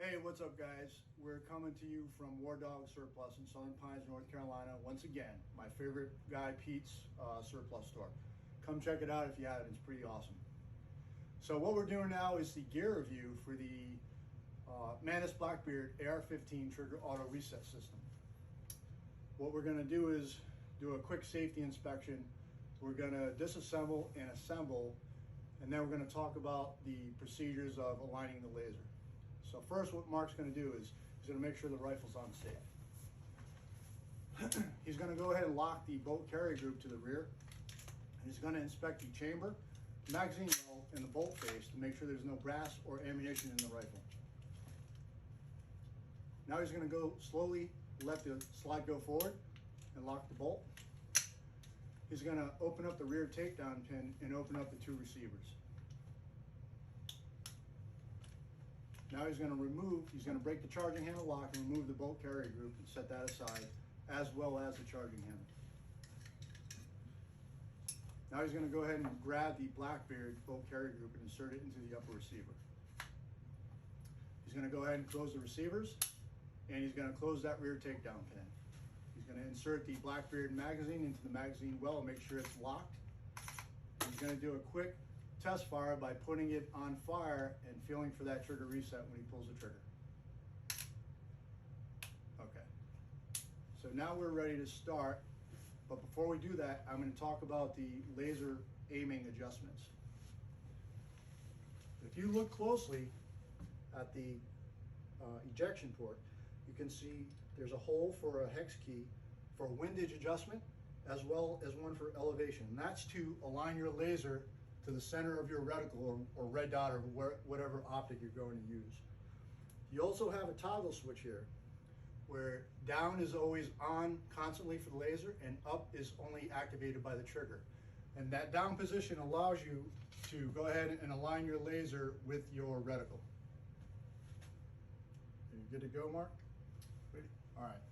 Hey, what's up, guys? We're coming to you from War Dog Surplus in Southern Pines, North Carolina. Once again, my favorite guy, Pete's surplus store. Come check it out if you haven't. It's pretty awesome. So what we're doing now is the gear review for the Mantis Blackbeard AR-15 trigger auto reset system. What we're going to do is do a quick safety inspection. We're going to disassemble and assemble, and then we're going to talk about the procedures of aligning the laser. So first, what Mark's going to do is he's going to make sure the rifle's on safe. He's going to go ahead and lock the bolt carry group to the rear, and he's going to inspect the chamber, magazine well, and the bolt face to make sure there's no brass or ammunition in the rifle. Now he's going to go slowly let the slide go forward and lock the bolt. He's going to open up the rear takedown pin and open up the two receivers. Now he's going to break the charging handle lock and remove the bolt carrier group and set that aside, as well as the charging handle. Now he's going to go ahead and grab the Blackbeard bolt carrier group and insert it into the upper receiver. He's going to go ahead and close the receivers, and he's going to close that rear takedown pin. He's going to insert the Blackbeard magazine into the magazine well and make sure it's locked. He's going to do a quick test fire by putting it on fire and feeling for that trigger reset when he pulls the trigger. Okay, so now we're ready to start, but before we do that, I'm going to talk about the laser aiming adjustments. If you look closely at the ejection port, you can see there's a hole for a hex key for windage adjustment, as well as one for elevation, and that's to align your laser to the center of your reticle or red dot or whatever optic you're going to use. You also have a toggle switch here where down is always on constantly for the laser and up is only activated by the trigger. And that down position allows you to go ahead and align your laser with your reticle. Are you good to go, Mark? Ready? All right.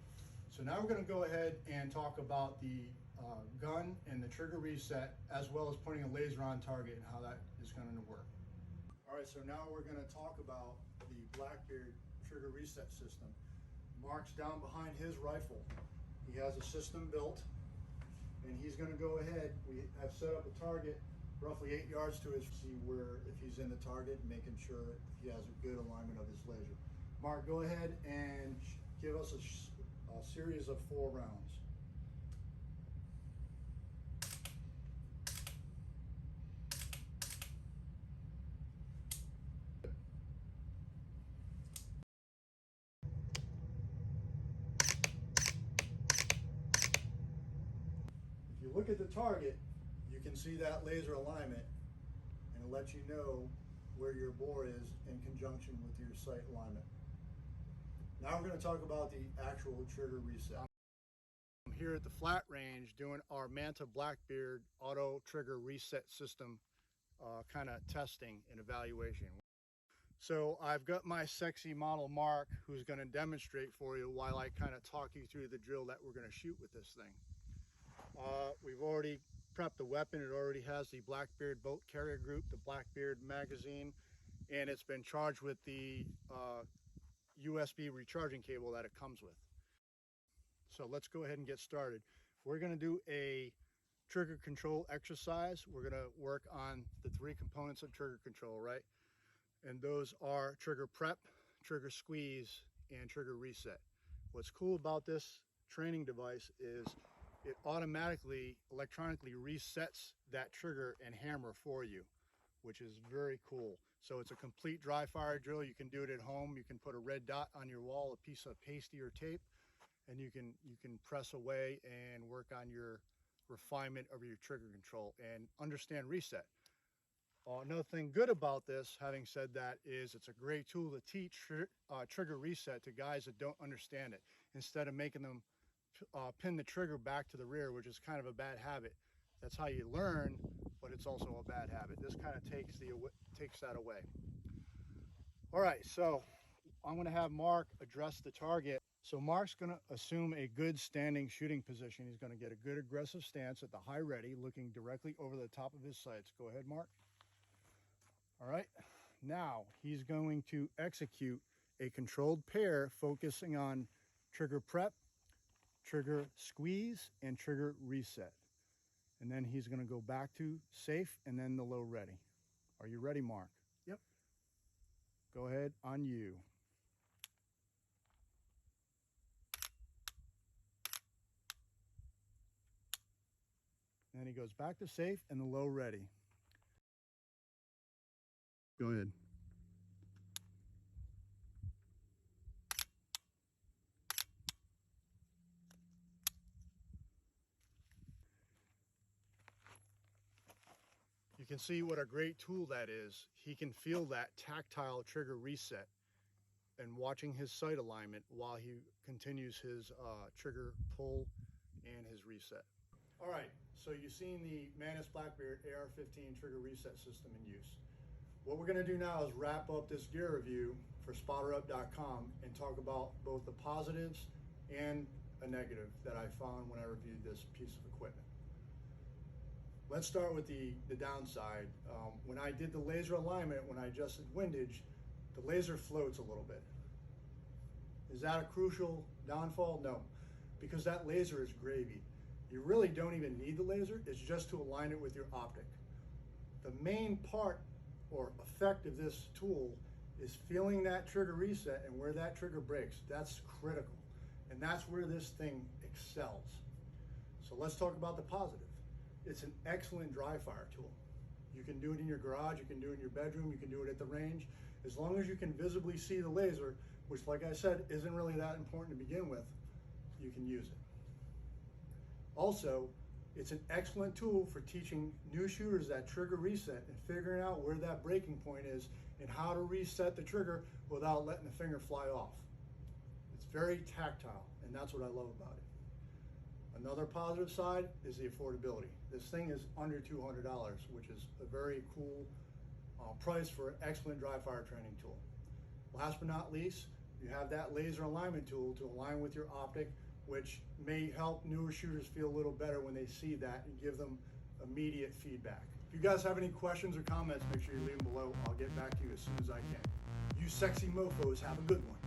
So now we're going to go ahead and talk about the gun and the trigger reset, as well as putting a laser on target and how that is going to work. All right, so now we're going to talk about the Blackbeard trigger reset system. Mark's down behind his rifle. He has a system built, and he's going to go ahead. We have set up a target roughly 8 yards to his, see where if he's in the target, making sure that he has a good alignment of his laser. Mark, go ahead and give us a series of 4 rounds. If you look at the target, you can see that laser alignment, and it lets you know where your bore is in conjunction with your sight alignment. Now we're going to talk about the actual trigger reset. I'm here at the flat range doing our Manta Blackbeard auto trigger reset system kind of testing and evaluation. So I've got my sexy model Mark, who's going to demonstrate for you while I kind of talk you through the drill that we're going to shoot with this thing. We've already prepped the weapon. It already has the Blackbeard bolt carrier group, the Blackbeard magazine, and it's been charged with the USB recharging cable that it comes with. So let's go ahead and get started. We're going to do a trigger control exercise. We're going to work on the 3 components of trigger control, right? And those are trigger prep, trigger squeeze, and trigger reset. What's cool about this training device is it automatically electronically resets that trigger and hammer for you, which is very cool. So it's a complete dry fire drill. You can do it at home. You can put a red dot on your wall, a piece of pasty or tape, and you can press away and work on your refinement of your trigger control and understand reset. Another thing good about this, having said that, is it's a great tool to teach trigger reset to guys that don't understand it, instead of making them pin the trigger back to the rear, which is kind of a bad habit. That's how you learn, but it's also a bad habit. This kind of takes that away. All right, so I'm going to have Mark address the target. So Mark's going to assume a good standing shooting position. He's going to get a good aggressive stance at the high ready, looking directly over the top of his sights. Go ahead, Mark. All right, now he's going to execute a controlled pair focusing on trigger prep, trigger squeeze, and trigger reset. And then he's going to go back to safe and then the low ready. Are you ready, Mark? Yep. Go ahead, on you. And then he goes back to safe and the low ready. Go ahead. You can see what a great tool that is. He can feel that tactile trigger reset and watching his sight alignment while he continues his trigger pull and his reset. All right, so you've seen the Mantis Blackbeard AR-15 trigger reset system in use. What we're gonna do now is wrap up this gear review for spotterup.com and talk about both the positives and a negative that I found when I reviewed this piece of equipment. Let's start with the downside. When I did the laser alignment, when I adjusted windage, the laser floats a little bit. Is that a crucial downfall? No, because that laser is gravy. You really don't even need the laser, it's just to align it with your optic. The main part or effect of this tool is feeling that trigger reset and where that trigger breaks. That's critical, and that's where this thing excels. So let's talk about the positive. It's an excellent dry fire tool. You can do it in your garage, you can do it in your bedroom, you can do it at the range. As long as you can visibly see the laser, which like I said, isn't really that important to begin with, you can use it. Also, it's an excellent tool for teaching new shooters that trigger reset and figuring out where that breaking point is and how to reset the trigger without letting the finger fly off. It's very tactile, and that's what I love about it. Another positive side is the affordability. This thing is under $200, which is a very cool price for an excellent dry fire training tool. Last but not least, you have that laser alignment tool to align with your optic, which may help newer shooters feel a little better when they see that and give them immediate feedback. If you guys have any questions or comments, make sure you leave them below. I'll get back to you as soon as I can. You sexy mofos, have a good one.